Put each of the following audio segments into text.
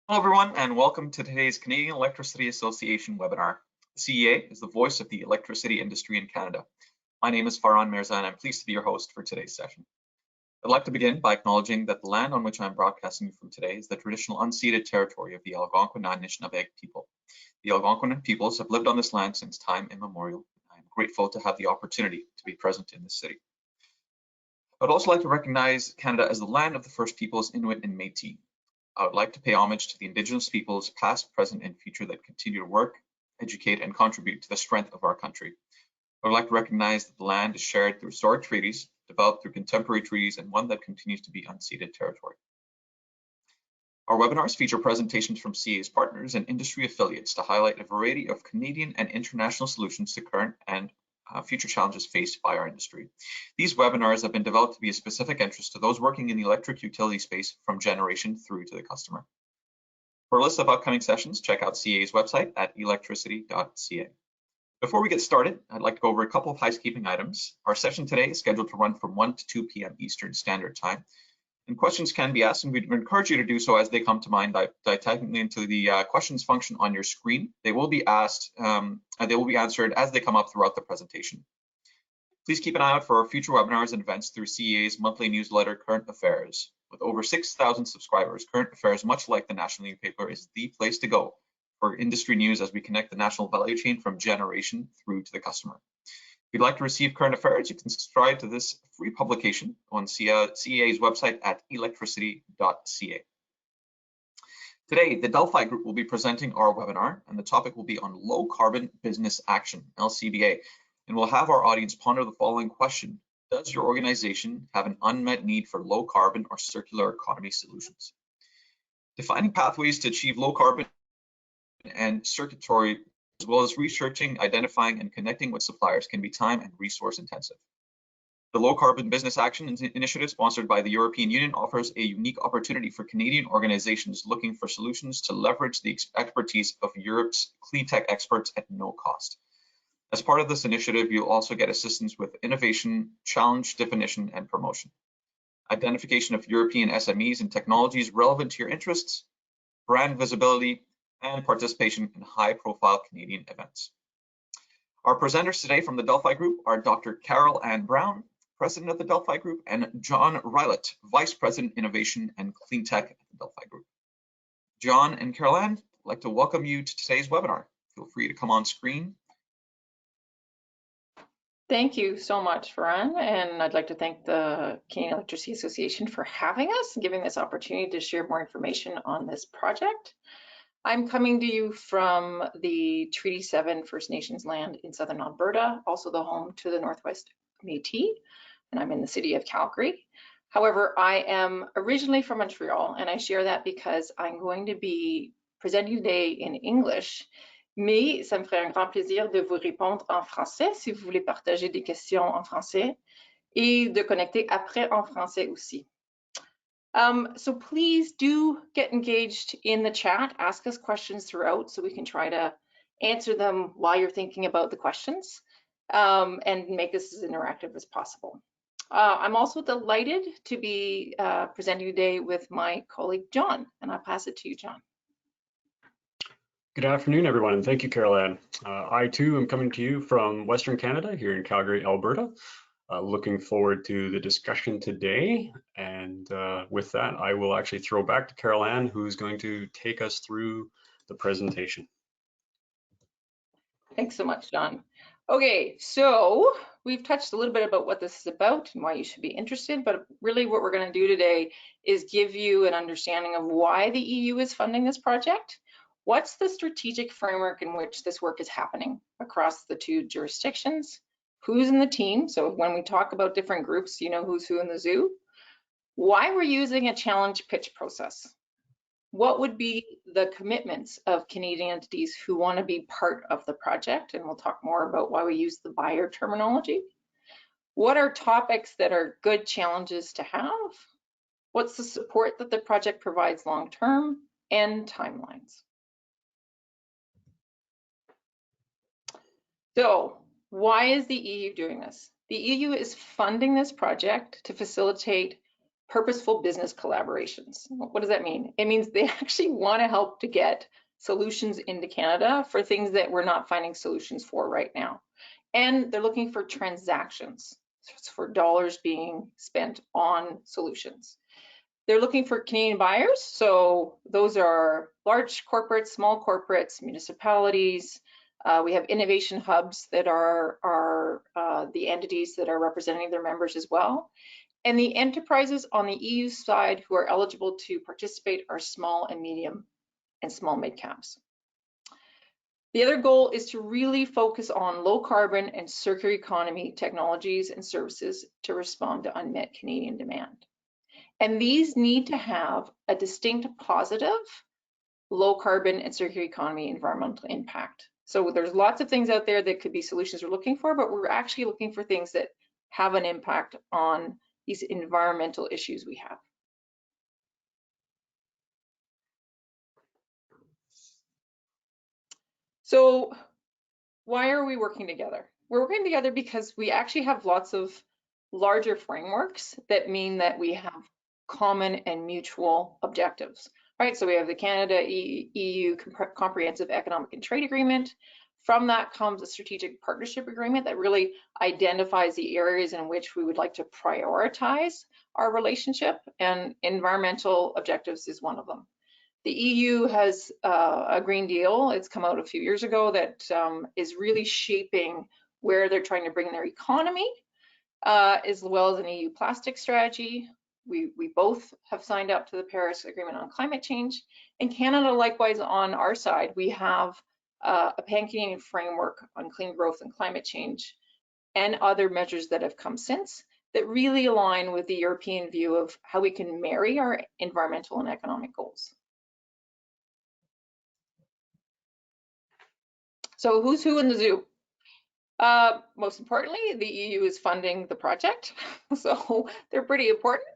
Hello everyone and welcome to today's Canadian Electricity Association webinar. The CEA is the voice of the electricity industry in Canada. My name is Farhan Mirza and I'm pleased to be your host for today's session. I'd like to begin by acknowledging that the land on which I'm broadcasting from today is the traditional unceded territory of the Algonquin Anishinaabe people. The Algonquin peoples have lived on this land since time immemorial. I'm grateful to have the opportunity to be present in this city. I'd also like to recognize Canada as the land of the First Peoples, Inuit and Métis. I would like to pay homage to the Indigenous peoples past, present, and future that continue to work, educate, and contribute to the strength of our country. I would like to recognize that the land is shared through historic treaties, developed through contemporary treaties, and one that continues to be unceded territory. Our webinars feature presentations from CEA's partners and industry affiliates to highlight a variety of Canadian and international solutions to current and future challenges faced by our industry. These webinars have been developed to be of specific interest to those working in the electric utility space from generation through to the customer. For a list of upcoming sessions, check out CEA's website at electricity.ca. Before we get started, I'd like to go over a couple of housekeeping items. Our session today is scheduled to run from 1 to 2 p.m. Eastern Standard Time. And questions can be asked, and we'd encourage you to do so as they come to mind by typing into the questions function on your screen. They will be asked, they will be answered as they come up throughout the presentation. Please keep an eye out for our future webinars and events through CEA's monthly newsletter, Current Affairs. With over 6,000 subscribers, Current Affairs, much like the national newspaper, is the place to go for industry news as we connect the national value chain from generation through to the customer. If you'd like to receive Current Affairs, you can subscribe to this free publication on CEA's website at electricity.ca. Today, the Delphi Group will be presenting our webinar, and the topic will be on low carbon business action, LCBA, and we'll have our audience ponder the following question: does your organization have an unmet need for low carbon or circular economy solutions? Defining pathways to achieve low carbon and circulatory, as well as researching, identifying, and connecting with suppliers can be time and resource intensive. The Low Carbon Business Action Initiative, sponsored by the European Union, offers a unique opportunity for Canadian organizations looking for solutions to leverage the expertise of Europe's clean tech experts at no cost. As part of this initiative, you'll also get assistance with innovation, challenge definition, and promotion, identification of European SMEs and technologies relevant to your interests, brand visibility, and participation in high-profile Canadian events. Our presenters today from the Delphi Group are Dr. Carol Ann Brown, President of the Delphi Group, and John Rylett, Vice President, Innovation and Clean Tech at the Delphi Group. John and Carol Ann, I'd like to welcome you to today's webinar. Feel free to come on screen. Thank you so much, Farhan, and I'd like to thank the Canadian Electricity Association for having us and giving this opportunity to share more information on this project. I'm coming to you from the Treaty 7 First Nations land in southern Alberta, also the home to the Northwest Métis, and I'm in the city of Calgary. However, I am originally from Montreal, and I share that because I'm going to be presenting today in English, mais ça me ferait un grand plaisir de vous répondre en français si vous voulez partager des questions en français et de connecter après en français aussi. So please do get engaged in the chat, ask us questions throughout so we can try to answer them while you're thinking about the questions and make this as interactive as possible. I'm also delighted to be presenting today with my colleague, John, and I'll pass it to you, John. Good afternoon, everyone, and thank you, Carol Ann. I too am coming to you from Western Canada here in Calgary, Alberta. Looking forward to the discussion today, and with that, I will actually throw back to Carol Ann, who's going to take us through the presentation. Thanks so much, John. Okay, so we've touched a little bit about what this is about and why you should be interested, but really what we're going to do today is give you an understanding of why the EU is funding this project. What's the strategic framework in which this work is happening across the two jurisdictions? Who's in the team? So when we talk about different groups, you know who's who in the zoo. Why we're using a challenge pitch process. What would be the commitments of Canadian entities who want to be part of the project? And we'll talk more about why we use the buyer terminology. What are topics that are good challenges to have? What's the support that the project provides long-term, and timelines? So why is the EU doing this? The EU is funding this project to facilitate purposeful business collaborations. What does that mean? It means they actually want to help to get solutions into Canada for things that we're not finding solutions for right now. And they're looking for transactions, so it's for dollars being spent on solutions. They're looking for Canadian buyers, so those are large corporates, small corporates, municipalities. We have innovation hubs that are the entities that are representing their members as well. And the enterprises on the EU side who are eligible to participate are small and medium and small mid caps. The other goal is to really focus on low carbon and circular economy technologies and services to respond to unmet Canadian demand. And these need to have a distinct positive low carbon and circular economy environmental impact. So there's lots of things out there that could be solutions we're looking for, but we're actually looking for things that have an impact on these environmental issues we have. So why are we working together? We're working together because we actually have lots of larger frameworks that mean that we have common and mutual objectives, right? So we have the Canada-EU Comprehensive Economic and Trade Agreement. From that comes a strategic partnership agreement that really identifies the areas in which we would like to prioritize our relationship, and environmental objectives is one of them. The EU has a Green Deal. It's come out a few years ago that is really shaping where they're trying to bring their economy, as well as an EU plastic strategy. We both have signed up to the Paris Agreement on climate change, and Canada, likewise, on our side, we have a pan-Canadian framework on clean growth and climate change and other measures that have come since that really align with the European view of how we can marry our environmental and economic goals. So who's who in the zoo? Most importantly, the EU is funding the project, so they're pretty important.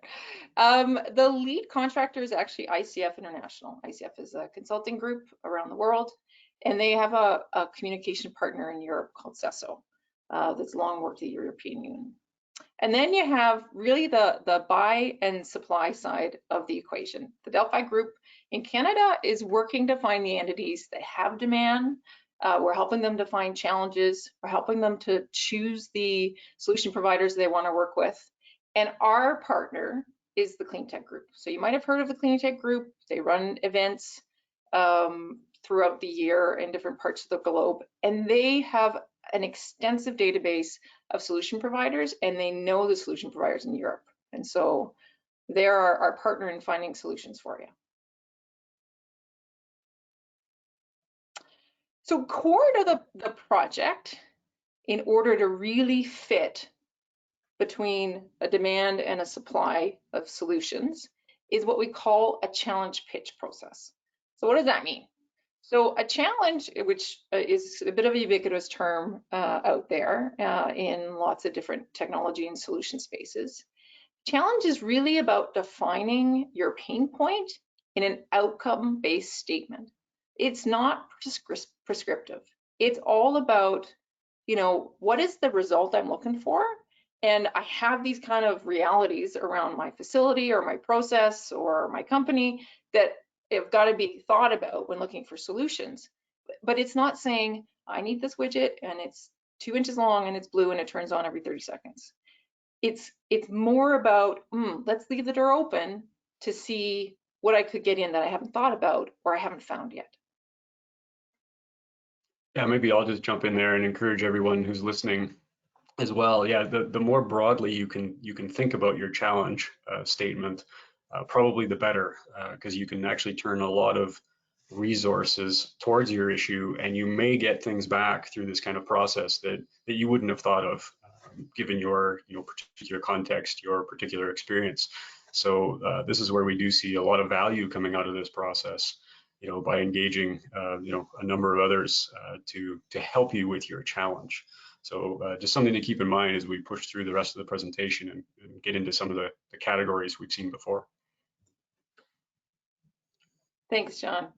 The lead contractor is actually ICF International. ICF is a consulting group around the world, and they have a communication partner in Europe called CESO that's long worked at the European Union. And then you have really the buy and supply side of the equation. The Delphi group in Canada is working to find the entities that have demand. We're helping them to find challenges. We're helping them to choose the solution providers they want to work with. And our partner is the Clean Tech Group. So you might have heard of the Clean Tech Group. They run events throughout the year in different parts of the globe. And they have an extensive database of solution providers, and they know the solution providers in Europe. And so they're our partner in finding solutions for you. So core to the project, in order to really fit between a demand and a supply of solutions, is what we call a challenge pitch process. So what does that mean? So a challenge, which is a bit of a ubiquitous term out there in lots of different technology and solution spaces. Challenge is really about defining your pain point in an outcome-based statement. It's not prescriptive. It's all about, you know, what is the result I'm looking for? And I have these kind of realities around my facility or my process or my company that have got to be thought about when looking for solutions. But it's not saying, I need this widget and it's 2 inches long and it's blue and it turns on every 30 seconds. It's more about, let's leave the door open to see what I could get in that I haven't thought about or I haven't found yet. Yeah, maybe I'll just jump in there and encourage everyone who's listening as well. Yeah, the more broadly you can think about your challenge statement, probably the better, because you can actually turn a lot of resources towards your issue, and you may get things back through this kind of process that you wouldn't have thought of, given your particular context, your particular experience. So this is where we do see a lot of value coming out of this process, by engaging a number of others to help you with your challenge. So just something to keep in mind as we push through the rest of the presentation and get into some of the categories we've seen before. Thanks, John.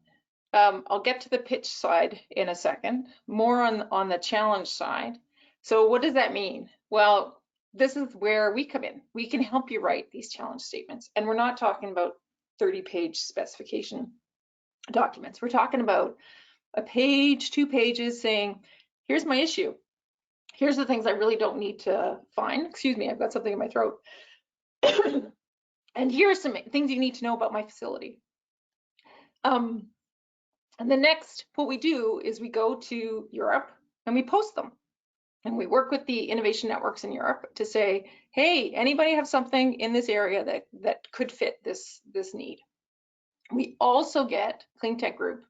I'll get to the pitch side in a second, more on the challenge side. So what does that mean? Well, this is where we come in. We can help you write these challenge statements. And we're not talking about 30-page specification documents. We're talking about a page, 2 pages saying, here's my issue. Here's the things I really don't need to find. Excuse me, I've got something in my throat. And here are some things you need to know about my facility. And the next, what we do is we go to Europe and we post them. And we work with the innovation networks in Europe to say, hey, anybody have something in this area that could fit this need? We also get Clean Tech Group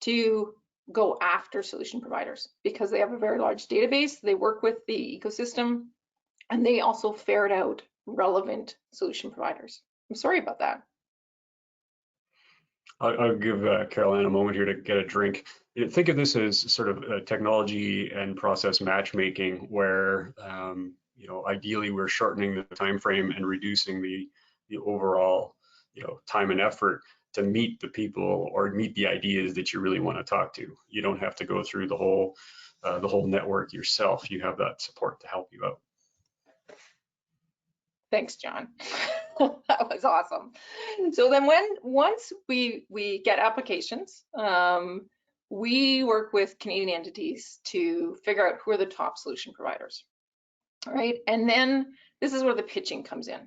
to go after solution providers because they have a very large database. They work with the ecosystem and they also ferret out relevant solution providers. I'm sorry about that. I'll give Caroline a moment here to get a drink. Think of this as sort of technology and process matchmaking, where ideally we're shortening the time frame and reducing the overall time and effort to meet the people or meet the ideas that you really want to talk to. You don't have to go through the whole network yourself. You have that support to help you out. Thanks, John. That was awesome. So then once we get applications, we work with Canadian entities to figure out who are the top solution providers, right? And then this is where the pitching comes in.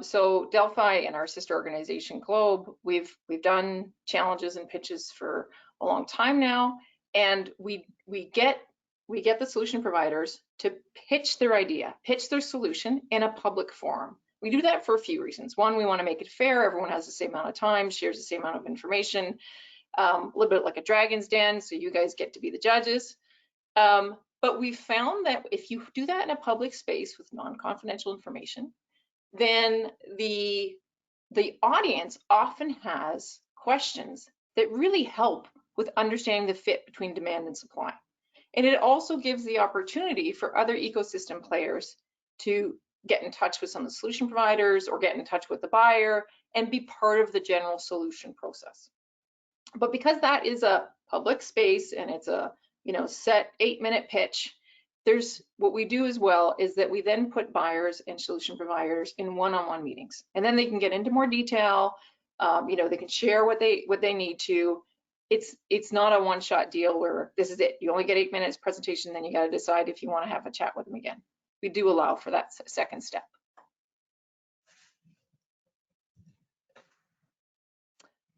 So Delphi and our sister organization Globe, we've done challenges and pitches for a long time now, and we get the solution providers to pitch their idea, pitch their solution in a public forum. We do that for a few reasons. One, we want to make it fair. Everyone has the same amount of time, shares the same amount of information, a little bit like a dragon's den, so you guys get to be the judges. But we found that if you do that in a public space with non-confidential information, then the audience often has questions that really help with understanding the fit between demand and supply. And it also gives the opportunity for other ecosystem players to get in touch with some of the solution providers or get in touch with the buyer and be part of the general solution process. But because that is a public space and it's a set 8-minute pitch, there's what we do as well is that we then put buyers and solution providers in one-on-one meetings, and then they can get into more detail. They can share what they need to. It's not a one-shot deal where this is it. You only get 8 minutes presentation, then you got to decide if you want to have a chat with them again. We do allow for that second step.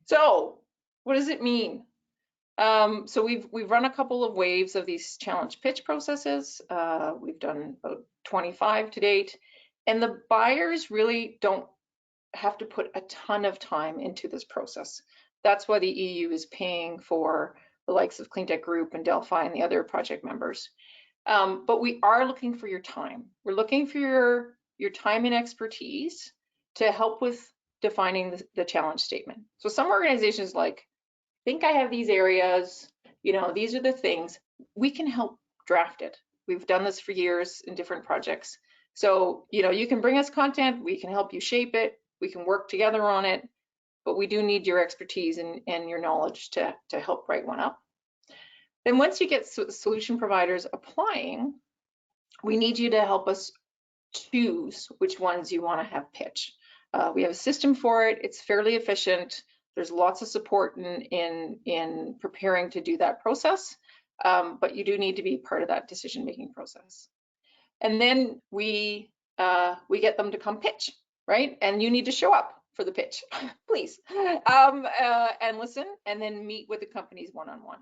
So what does it mean? So we've run a couple of waves of these challenge pitch processes. We've done about 25 to date, and the buyers really don't have to put a ton of time into this process. That's why the EU is paying for the likes of Clean Tech Group and Delphi and the other project members. But we are looking for your time. We're looking for your time and expertise to help with defining the challenge statement. So some organizations think I have these areas, these are the things. We can help draft it. We've done this for years in different projects. So, you can bring us content, we can help you shape it, we can work together on it, but we do need your expertise and your knowledge to help write one up. Then once you get solution providers applying, we need you to help us choose which ones you want to have pitch. We have a system for it. It's fairly efficient. There's lots of support in preparing to do that process, but you do need to be part of that decision-making process. And then we get them to come pitch, right? And you need to show up for the pitch, please, and listen, and then meet with the companies one-on-one.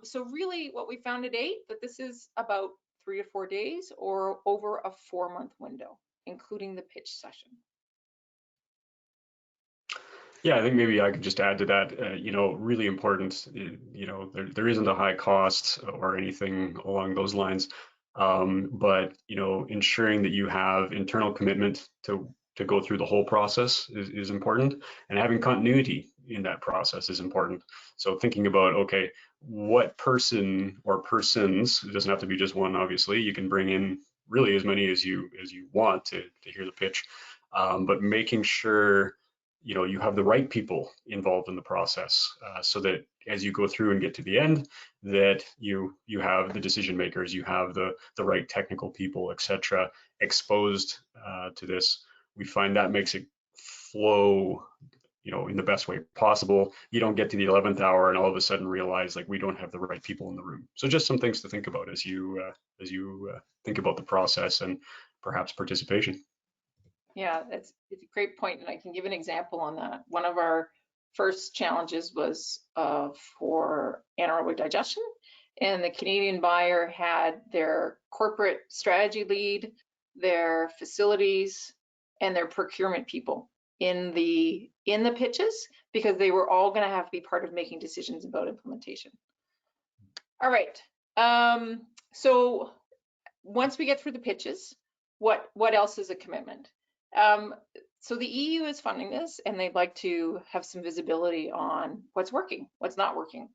So really what we found to date, that this is about 3 to 4 days or over a 4-month window, including the pitch session. Yeah, I think maybe I could just add to that, really important, there isn't a high cost or anything along those lines, but, ensuring that you have internal commitment to go through the whole process is important, and having continuity in that process is important. So thinking about, okay, what person or persons, it doesn't have to be just one, obviously, you can bring in really as many as you want to hear the pitch, but making sure you have the right people involved in the process, so that as you go through and get to the end, that you have the decision makers, you have the right technical people, etc., exposed to this. We find that makes it flow, in the best way possible. You don't get to the 11th hour and all of a sudden realize like we don't have the right people in the room. So just some things to think about as you think about the process and perhaps participation. Yeah, it's a great point, and I can give an example on that. One of our first challenges was for anaerobic digestion, and the Canadian buyer had their corporate strategy lead, their facilities, and their procurement people in the pitches, because they were all going to have to be part of making decisions about implementation. All right. So once we get through the pitches, what else is a commitment? So the EU is funding this, and they'd like to have some visibility on what's working, what's not working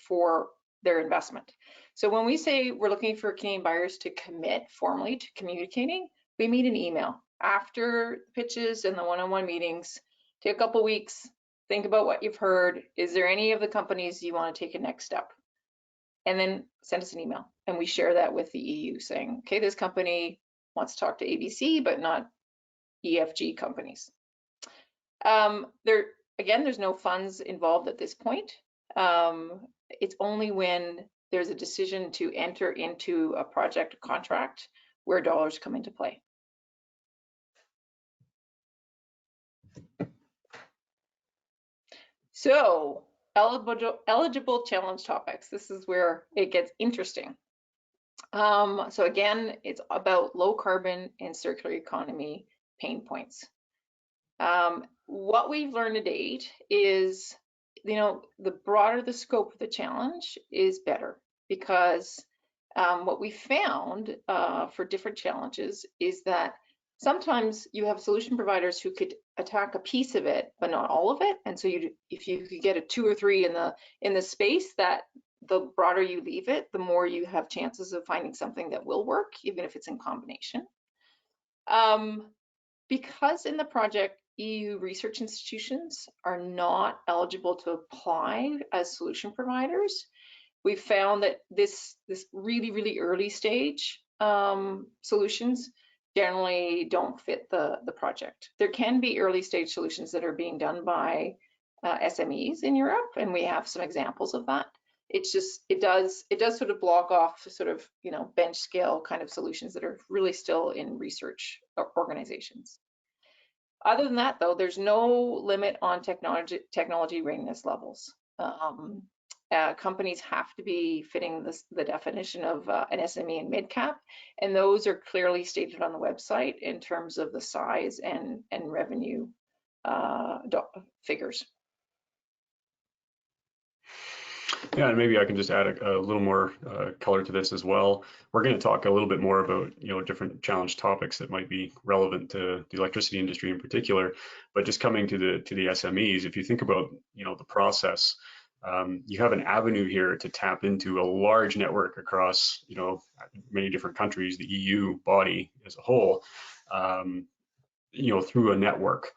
for their investment. So when we say we're looking for Canadian buyers to commit formally to communicating, we meet an email after pitches and the one-on-one meetings. Take a couple weeks, think about what you've heard. Is there any of the companies you want to take a next step? And then send us an email, and we share that with the EU saying, okay, this company wants to talk to ABC, but not EFG companies. There's no funds involved at this point. It's only when there's a decision to enter into a project contract where dollars come into play. So eligible challenge topics. This is where it gets interesting. So again, it's about low carbon and circular economy pain points. What we've learned to date is, the broader the scope of the challenge is better, because what we found for different challenges is that sometimes you have solution providers who could attack a piece of it, but not all of it. And so if you could get a 2 or 3 in the space, that the broader you leave it, the more you have chances of finding something that will work, even if it's in combination. Because in the project, EU research institutions are not eligible to apply as solution providers, we found that this really, really early stage solutions generally don't fit the project. There can be early stage solutions that are being done by SMEs in Europe, and we have some examples of that. It's just, it does sort of block off sort of, bench scale kind of solutions that are really still in research organizations. Other than that, though, there's no limit on technology readiness levels. Companies have to be fitting the definition of an SME and mid-cap, and those are clearly stated on the website in terms of the size and revenue figures. Yeah, and maybe I can just add a little more color to this as well. We're going to talk a little bit more about different challenge topics that might be relevant to the electricity industry in particular. But just coming to the SMEs, if you think about the process, you have an avenue here to tap into a large network across many different countries, the EU body as a whole, through a network.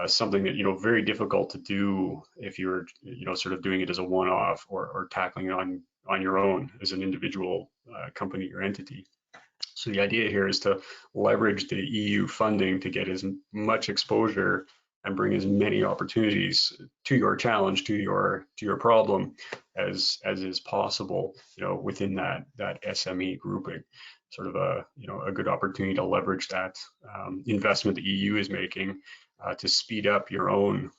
Something that very difficult to do if you're sort of doing it as a one-off or tackling it on your own as an individual company or entity. So the idea here is to leverage the EU funding to get as much exposure and bring as many opportunities to your challenge, to your problem as is possible, within that SME grouping. Sort of a good opportunity to leverage that investment the EU is making to speed up your own,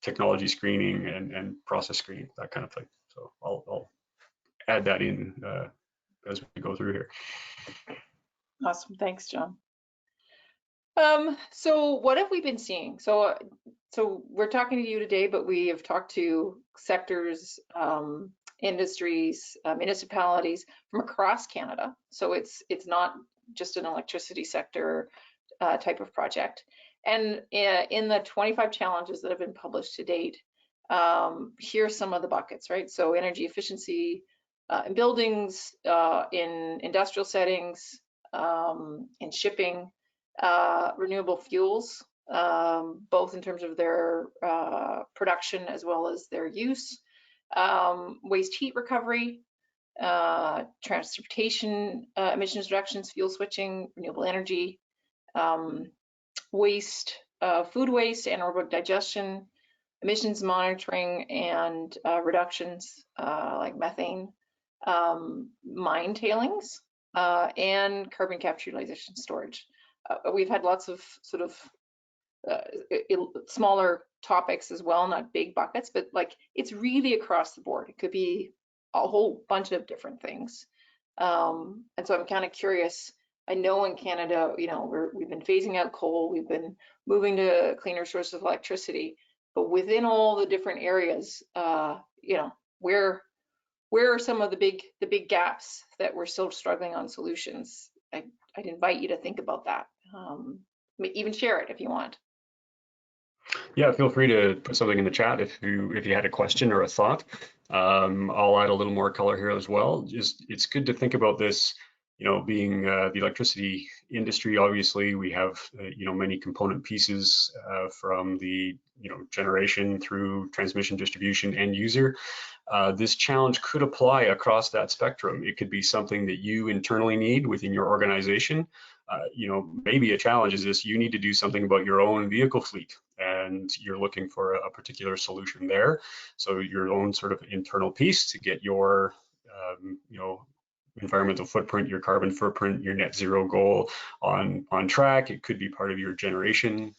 technology screening and process screening, that kind of thing. So I'll add that in as we go through here. Awesome, thanks, John. So what have we been seeing? So we're talking to you today, but we have talked to sectors, industries, municipalities from across Canada. So it's not just an electricity sector type of project. And in the 25 challenges that have been published to date, here's some of the buckets, right? So energy efficiency in buildings, in industrial settings, in shipping, renewable fuels, both in terms of their production as well as their use, waste heat recovery, transportation emissions reductions, fuel switching, renewable energy, waste, food waste, anaerobic digestion, emissions monitoring and reductions like methane, mine tailings, and carbon capture, utilization, storage. We've had lots of sort of smaller topics as well, not big buckets, but like it's really across the board. It could be a whole bunch of different things. And so I'm kind of curious. I know in Canada, you know, we've been phasing out coal, we've been moving to cleaner sources of electricity, but within all the different areas, you know, where are some of the big gaps that we're still struggling on solutions? I'd invite you to think about that. Even share it if you want. Yeah, feel free to put something in the chat if you had a question or a thought. I'll add a little more color here as well. Just it's good to think about this, you know, being the electricity industry. Obviously, we have you know, many component pieces from the, you know, generation through transmission, distribution, end user. This challenge could apply across that spectrum. It could be something that you internally need within your organization. You know, maybe a challenge is this: you need to do something about your own vehicle fleet, and you're looking for a particular solution there. So your own sort of internal piece to get your, you know, environmental footprint, your carbon footprint, your net zero goal on track. It could be part of your generation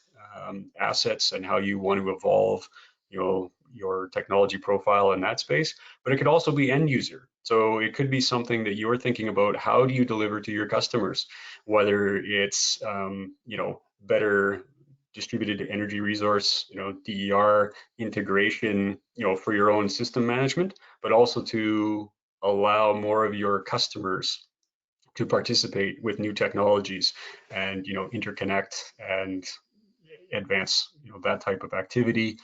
assets and how you want to evolve, you know, your technology profile in that space. But it could also be end user. So it could be something that you're thinking about. How do you deliver to your customers? Whether it's you know, better distributed energy resource, you know, DER integration, you know, for your own system management, but also to allow more of your customers to participate with new technologies and, you know, interconnect and advance, you know, that type of activity.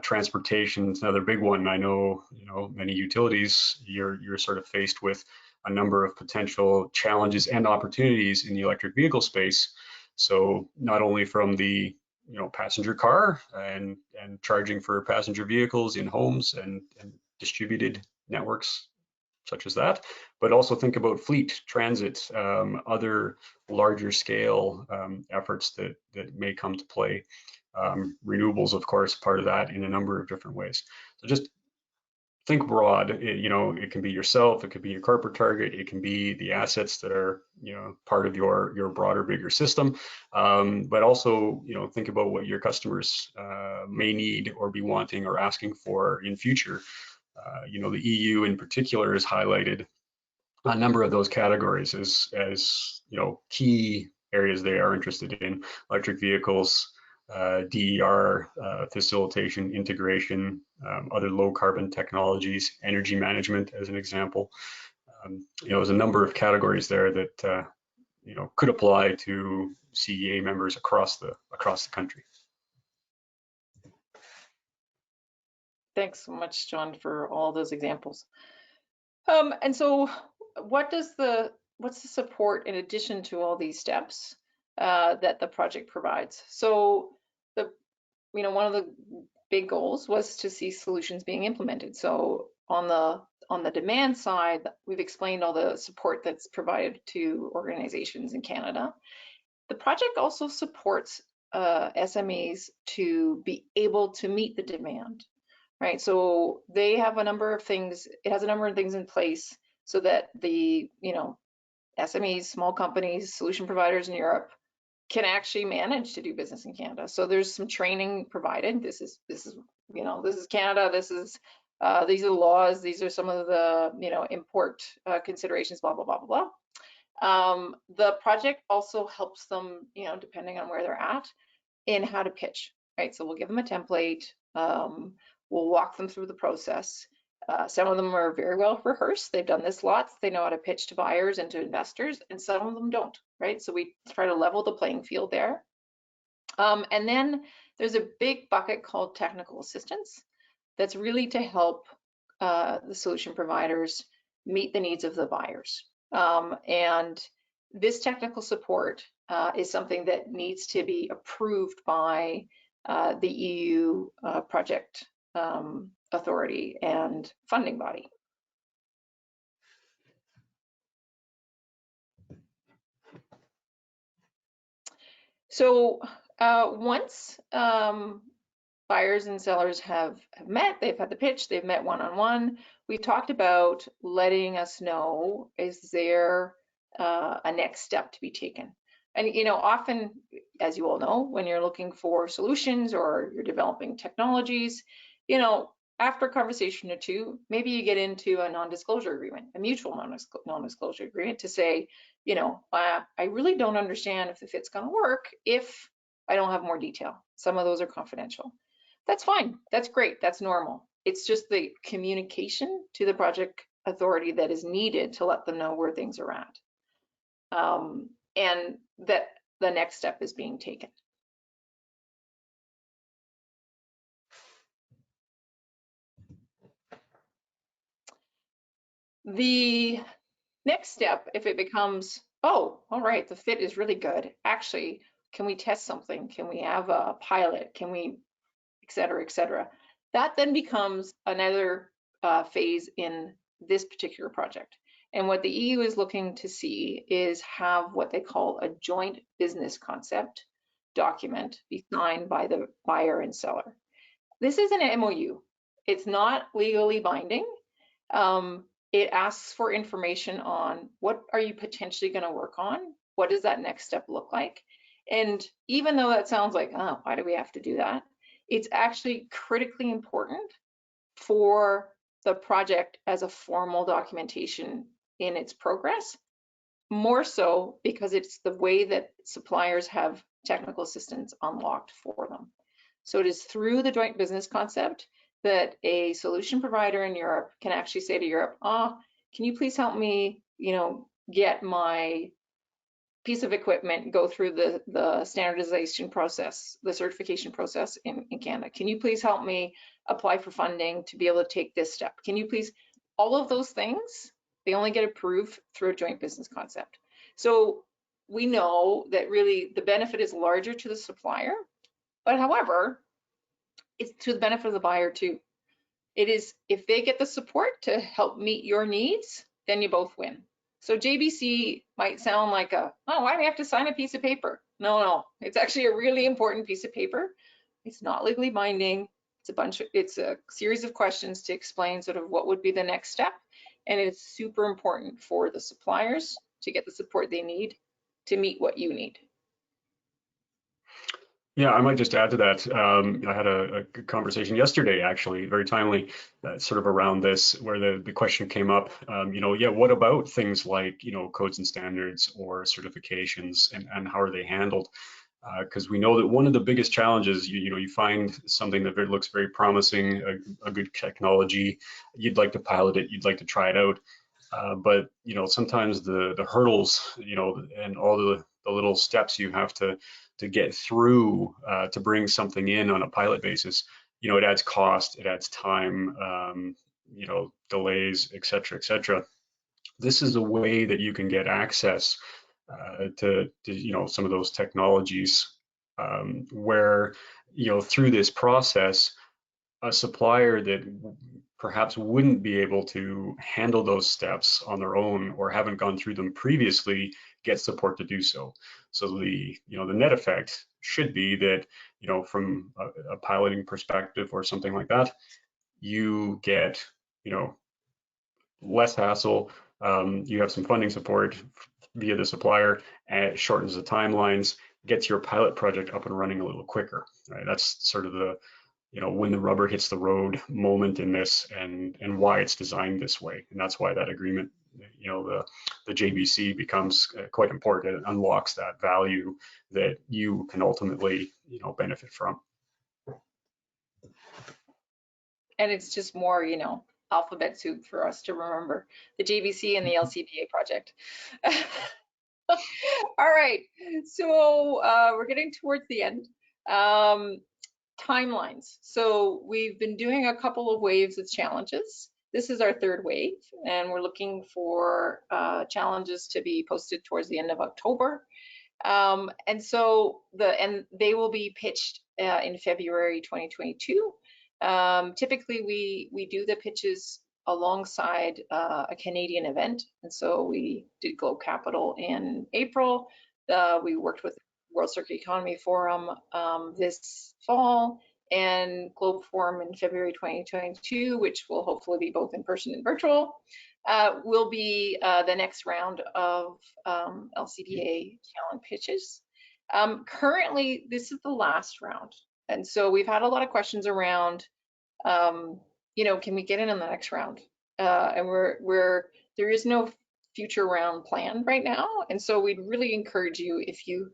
Transportation is another big one. I know, you know, many utilities, you're sort of faced with a number of potential challenges and opportunities in the electric vehicle space. So not only from the, you know, passenger car and charging for passenger vehicles in homes and distributed networks such as that, but also think about fleet, transit, other larger scale efforts that may come to play. Renewables, of course, part of that in a number of different ways. So just think broad. You know, it can be yourself, it could be your corporate target, it can be the assets that are, you know, part of your broader, bigger system. But also, you know, think about what your customers may need or be wanting or asking for in future. You know, the EU in particular has highlighted a number of those categories as you know, key areas they are interested in: electric vehicles, DER, facilitation, integration, other low carbon technologies, energy management as an example. You know, there's a number of categories there that you know, could apply to CEA members across the country. Thanks so much, John, for all those examples. And so what's the support in addition to all these steps that the project provides? So you know, one of the big goals was to see solutions being implemented. So on the demand side, we've explained all the support that's provided to organizations in Canada. The project also supports SMEs to be able to meet the demand. Right, so they have a number of things. It has a number of things in place so that the, you know, SMEs, small companies, solution providers in Europe can actually manage to do business in Canada. So there's some training provided. This is you know, this is Canada. This is these are the laws. These are some of the, you know, import considerations. Blah blah blah blah blah. The project also helps them, you know, depending on where they're at, in how to pitch. Right, so we'll give them a template. We'll walk them through the process. Some of them are very well rehearsed. They've done this lots. They know how to pitch to buyers and to investors, and some of them don't, right? So we try to level the playing field there. And then there's a big bucket called technical assistance that's really to help the solution providers meet the needs of the buyers. And this technical support is something that needs to be approved by the EU project authority and funding body. So once buyers and sellers have met, they've had the pitch, they've met one-on-one, we've talked about letting us know, is there a next step to be taken? And, you know, often, as you all know, when you're looking for solutions or you're developing technologies, you know, after a conversation or two, maybe you get into a non-disclosure agreement, a mutual non-disclosure agreement to say, you know, I really don't understand if the fit's going to work if I don't have more detail. Some of those are confidential. That's fine. That's great. That's normal. It's just the communication to the project authority that is needed to let them know where things are at. And that the next step is being taken. The next step, if it becomes, oh, all right, the fit is really good. Actually, can we test something? Can we have a pilot? Can we, et cetera, et cetera? That then becomes another phase in this particular project. And what the EU is looking to see is have what they call a joint business concept document be signed by the buyer and seller. This is an MOU. It's not legally binding. It asks for information on what are you potentially going to work on? What does that next step look like? And even though that sounds like, oh, why do we have to do that? It's actually critically important for the project as a formal documentation in its progress, more so because it's the way that suppliers have technical assistance unlocked for them. So it is through the joint business concept that a solution provider in Europe can actually say to Europe, can you please help me, you know, get my piece of equipment, go through the standardization process, the certification process in Canada. Can you please help me apply for funding to be able to take this step? Can you please, all of those things, they only get approved through a joint business concept. So we know that really the benefit is larger to the supplier, but however, it's to the benefit of the buyer too. It is, if they get the support to help meet your needs, then you both win. So JBC might sound like oh, why do we have to sign a piece of paper? No, it's actually a really important piece of paper. It's not legally binding. It's a series of questions to explain sort of what would be the next step. And it's super important for the suppliers to get the support they need to meet what you need. Yeah, I might just add to that. I had a conversation yesterday, actually, very timely, sort of around this, where the question came up, yeah, what about things like, codes and standards or certifications, and how are they handled? Because we know that one of the biggest challenges, you find something that looks very promising, a good technology, you'd like to pilot it, you'd like to try it out. But sometimes the hurdles, and all the little steps you have to get through to bring something in on a pilot basis, it adds cost, it adds time, delays, et cetera, et cetera. This is a way that you can get access to some of those technologies where, through this process, a supplier that perhaps wouldn't be able to handle those steps on their own or haven't gone through them previously gets support to do so. So the net effect should be that, from a piloting perspective or something like that, you get, less hassle. You have some funding support via the supplier, and it shortens the timelines, gets your pilot project up and running a little quicker. Right? That's sort of the when the rubber hits the road moment in this, and why it's designed this way. And that's why that agreement, the JBC becomes quite important. It unlocks that value that you can ultimately, benefit from. And it's just more, alphabet soup for us to remember, the JBC and the LCBA project. All right, so we're getting towards the end. Timelines. So we've been doing a couple of waves of challenges. This is our third wave, and we're looking for challenges to be posted towards the end of October. And so they will be pitched in February 2022. Typically, we do the pitches alongside a Canadian event, and so we did Globe Capital in April. We worked with World Circular Economy Forum this fall, and Globe Forum in February 2022, which will hopefully be both in person and virtual, will be the next round of LCBA challenge pitches. Currently, this is the last round, and so we've had a lot of questions around, you know, can we get in on the next round? And there is no future round planned right now, and so we'd really encourage you, if you're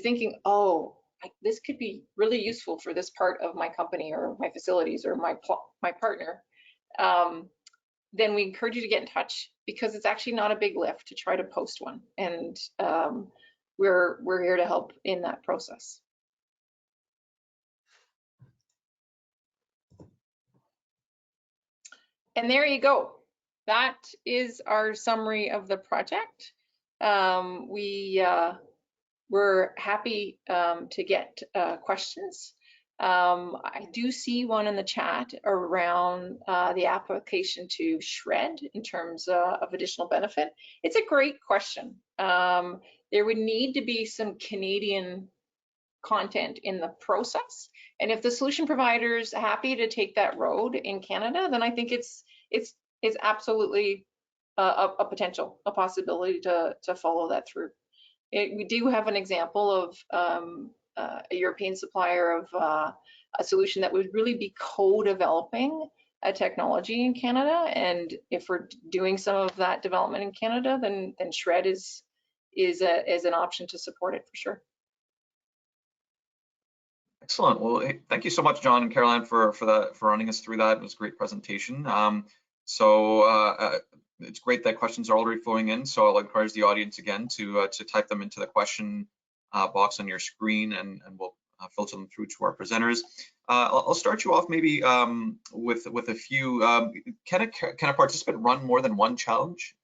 thinking, oh, this could be really useful for this part of my company or my facilities or my partner, then we encourage you to get in touch, because it's actually not a big lift to try to post one, and we're here to help in that process. And there you go. That is our summary of the project. We're happy to get questions. I do see one in the chat around the application to SHRED in terms of additional benefit. It's a great question. There would need to be some Canadian content in the process, and if the solution provider is happy to take that road in Canada, then I think it's absolutely a potential, a possibility to follow that through. We do have an example of a European supplier of a solution that would really be co-developing a technology in Canada, and if we're doing some of that development in Canada, then SHRED is an option to support it for sure. Excellent. Well, hey, thank you so much, John and Caroline, for running us through that. It was a great presentation. It's great that questions are already flowing in. So I'll encourage the audience again to type them into the question box on your screen, and we'll filter them through to our presenters. I'll start you off maybe with a few. Can a participant run more than one challenge?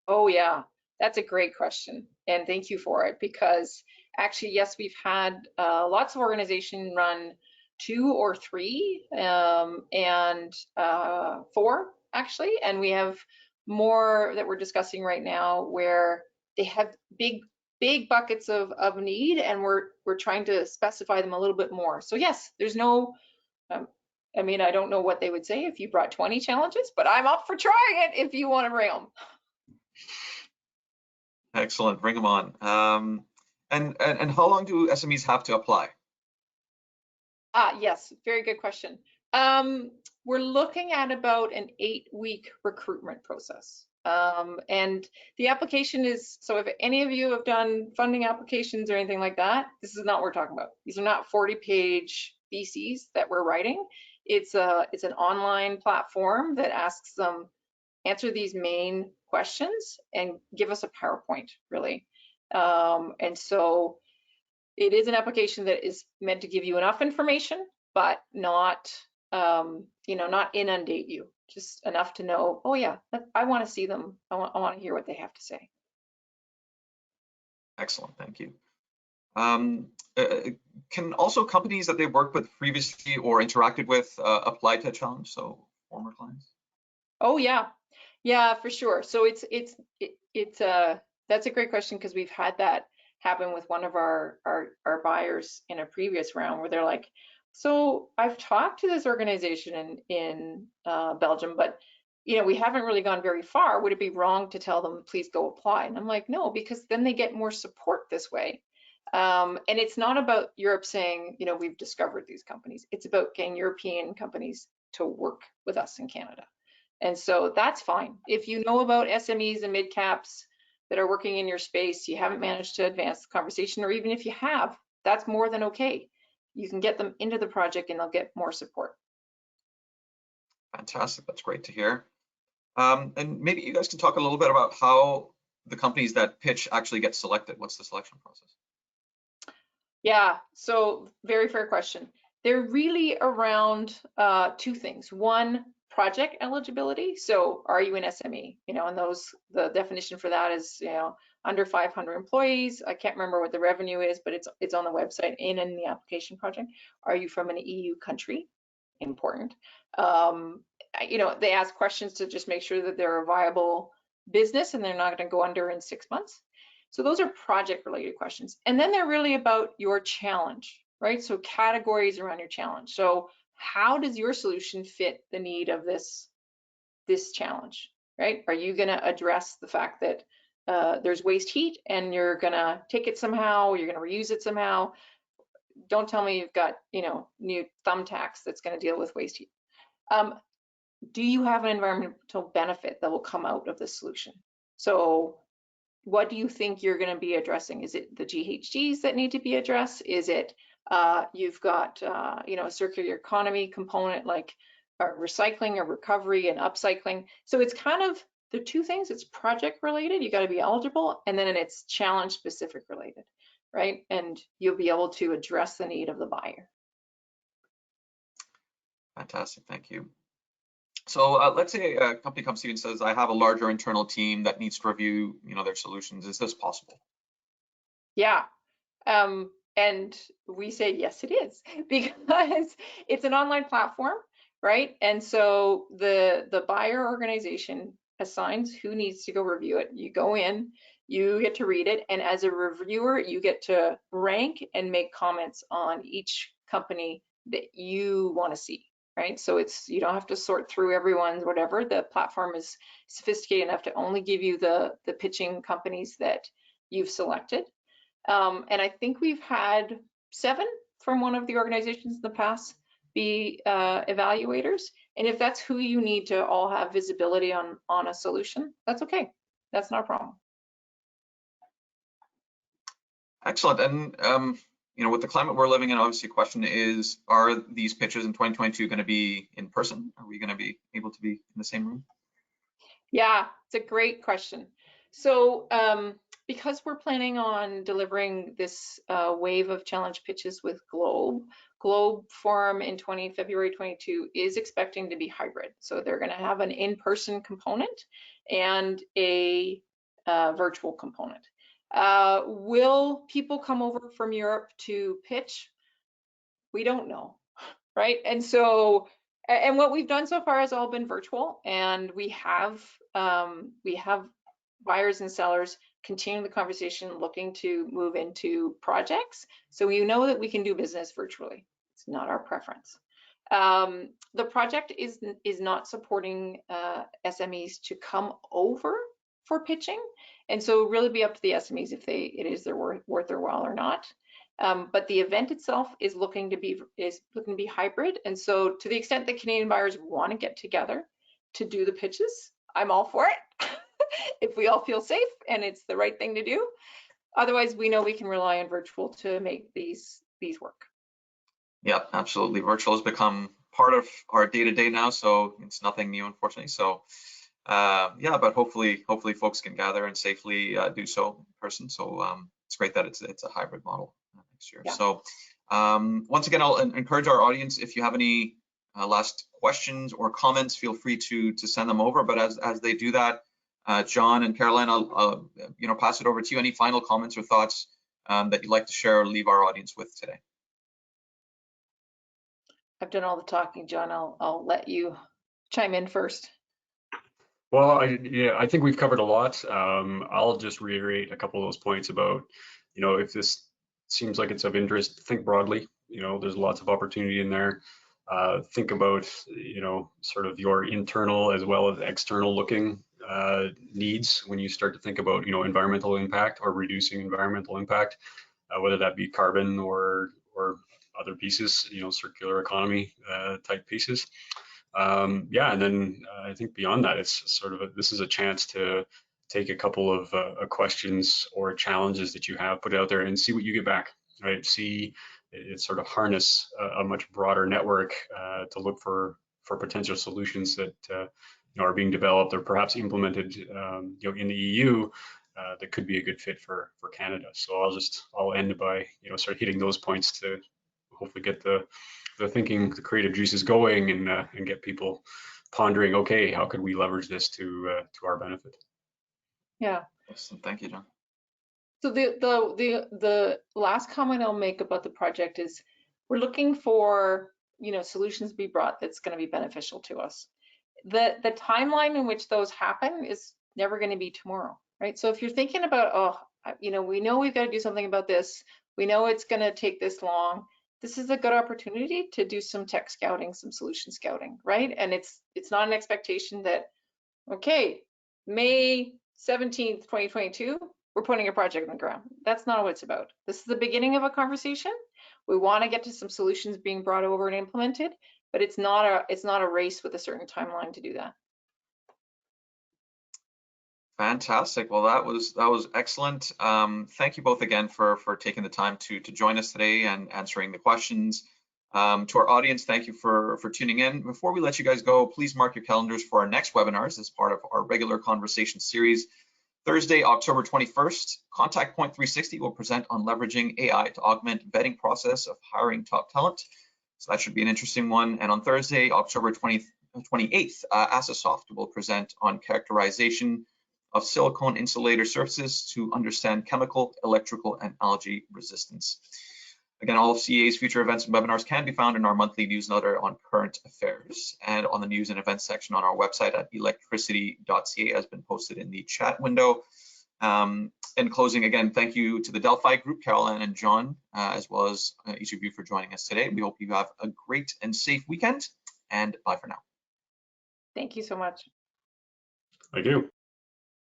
Oh yeah, that's a great question, and thank you for it, because actually, yes, we've had lots of organizations run 2 or 3 and 4 actually, and we have more that we're discussing right now where they have big buckets of need, and we're trying to specify them a little bit more. So yes, there's no, I mean, I don't know what they would say if you brought 20 challenges, but I'm up for trying it if you want to bring them. Excellent, bring them on. And how long do SMEs have to apply? Yes, very good question. We're looking at about an 8-week recruitment process. And the application is, so if any of you have done funding applications or anything like that, this is not what we're talking about. These are not 40-page theses that we're writing. It's an online platform that asks them, answer these main questions and give us a PowerPoint, really. And so it is an application that is meant to give you enough information, but not, not inundate you, just enough to know, oh yeah, I want to see them. I want to hear what they have to say. Excellent, thank you. Can also companies that they've worked with previously or interacted with apply to a challenge, so former clients? Oh yeah, for sure. So that's a great question, because we've had that happen with one of our buyers in a previous round, where they're like, so I've talked to this organization in Belgium, but we haven't really gone very far. Would it be wrong to tell them, please go apply? And I'm like, no, because then they get more support this way. And it's not about Europe saying, we've discovered these companies. It's about getting European companies to work with us in Canada. And so that's fine. If you know about SMEs and mid caps that are working in your space, you haven't managed to advance the conversation, or even if you have, that's more than okay. You can get them into the project and they'll get more support. Fantastic, that's great to hear. And maybe you guys can talk a little bit about how the companies that pitch actually get selected. What's the selection process? Yeah, so very fair question. They're really around 2 things. One, project eligibility. So are you an SME? And the definition for that is, under 500 employees. I can't remember what the revenue is, but it's on the website and in the application project. Are you from an EU country? Important. You know, they ask questions to just make sure that they're a viable business and they're not going to go under in 6 months. So those are project related questions. And then they're really about your challenge, right? So categories around your challenge. So how does your solution fit the need of this challenge, right? Are you going to address the fact that there's waste heat and you're going to take it somehow, you're going to reuse it somehow? Don't tell me you've got, you know, new thumbtacks that's going to deal with waste heat. Do you have an environmental benefit that will come out of this solution? So what do you think you're going to be addressing? Is it the GHGs that need to be addressed? Is it you've got you know, a circular economy component like recycling or recovery and upcycling? So it's kind of the two things. It's project related, you got to be eligible, and then it's challenge specific related, right? And you'll be able to address the need of the buyer. Fantastic, thank you. So let's say a company comes to you and says, I have a larger internal team that needs to review, you know, their solutions. Is this possible? Yeah, and we say, yes, it is, because it's an online platform, right? And so the buyer organization assigns who needs to go review it. You go in, you get to read it, and as a reviewer, you get to rank and make comments on each company that you want to see. Right, so you don't have to sort through everyone's whatever. The platform is sophisticated enough to only give you the pitching companies that you've selected. And I think we've had 7 from one of the organizations in the past be evaluators. And if that's who you need to all have visibility on a solution, that's okay. That's not a problem. Excellent. And you know, with the climate we're living in, obviously, the question is, are these pitches in 2022 going to be in person? Are we going to be able to be in the same room? Yeah, it's a great question. So because we're planning on delivering this wave of challenge pitches with Globe Forum in February 22 is expecting to be hybrid. So they're going to have an in-person component and a virtual component. Will people come over from Europe to pitch? We don't know, right? And so, and what we've done so far has all been virtual, and we have buyers and sellers continuing the conversation, looking to move into projects. So we know that we can do business virtually. It's not our preference. The project is not supporting SMEs to come over for pitching, and so really be up to the SMEs if it is worth their while or not. But the event itself is looking to be hybrid, and so to the extent that Canadian buyers want to get together to do the pitches, I'm all for it. If we all feel safe and it's the right thing to do. Otherwise, we know we can rely on virtual to make these work. Yeah, absolutely. Virtual has become part of our day-to-day now, so it's nothing new, unfortunately. So yeah, but hopefully folks can gather and safely do so in person. So it's great that it's a hybrid model next year. Yeah. So once again, I'll encourage our audience, if you have any last questions or comments, feel free to send them over. But as they do that, John and Caroline, I'll pass it over to you. Any final comments or thoughts that you'd like to share or leave our audience with today? I've done all the talking, John. I'll let you chime in first. Well, I think we've covered a lot. I'll just reiterate a couple of those points about, if this seems like it's of interest, think broadly. There's lots of opportunity in there. Think about, sort of your internal as well as external looking needs when you start to think about, environmental impact or reducing environmental impact, whether that be carbon or other pieces, circular economy type pieces. Yeah, and then I think beyond that, it's sort of this is a chance to take a couple of questions or challenges that you have, put it out there and see what you get back, right? See it sort of harness a much broader network to look for potential solutions that are being developed or perhaps implemented in the EU that could be a good fit for Canada. So I'll end by start hitting those points to hopefully get the thinking, the creative juices going, and get people pondering, okay, how could we leverage this to our benefit? Yeah. Excellent. Thank you, John. So the last comment I'll make about the project is we're looking for, you know, solutions to be brought that's going to be beneficial to us. The timeline in which those happen is never going to be tomorrow, right? So if you're thinking about, oh, you know, we know we've got to do something about this, we know it's going to take this long, this is a good opportunity to do some tech scouting, some solution scouting, right? And it's not an expectation that, okay, May 17th, 2022, we're putting a project on the ground. That's not what it's about. This is the beginning of a conversation. We want to get to some solutions being brought over and implemented, but it's not a race with a certain timeline to do that. Fantastic. Well, that was excellent. Thank you both again for taking the time to join us today and answering the questions. To our audience, thank you for tuning in. Before we let you guys go, please mark your calendars for our next webinars as part of our regular conversation series. Thursday, October 21st, Contact Point 360 will present on leveraging AI to augment vetting process of hiring top talent. So that should be an interesting one. And on Thursday, October 28th, Asasoft will present on characterization of silicone insulator surfaces to understand chemical, electrical, and algae resistance. Again, all of CEA's future events and webinars can be found in our monthly newsletter on current affairs and on the news and events section on our website at electricity.ca has been posted in the chat window. In closing, again, thank you to the Delphi group, Caroline and John, as well as each of you for joining us today. We hope you have a great and safe weekend, and bye for now. Thank you so much. Thank you.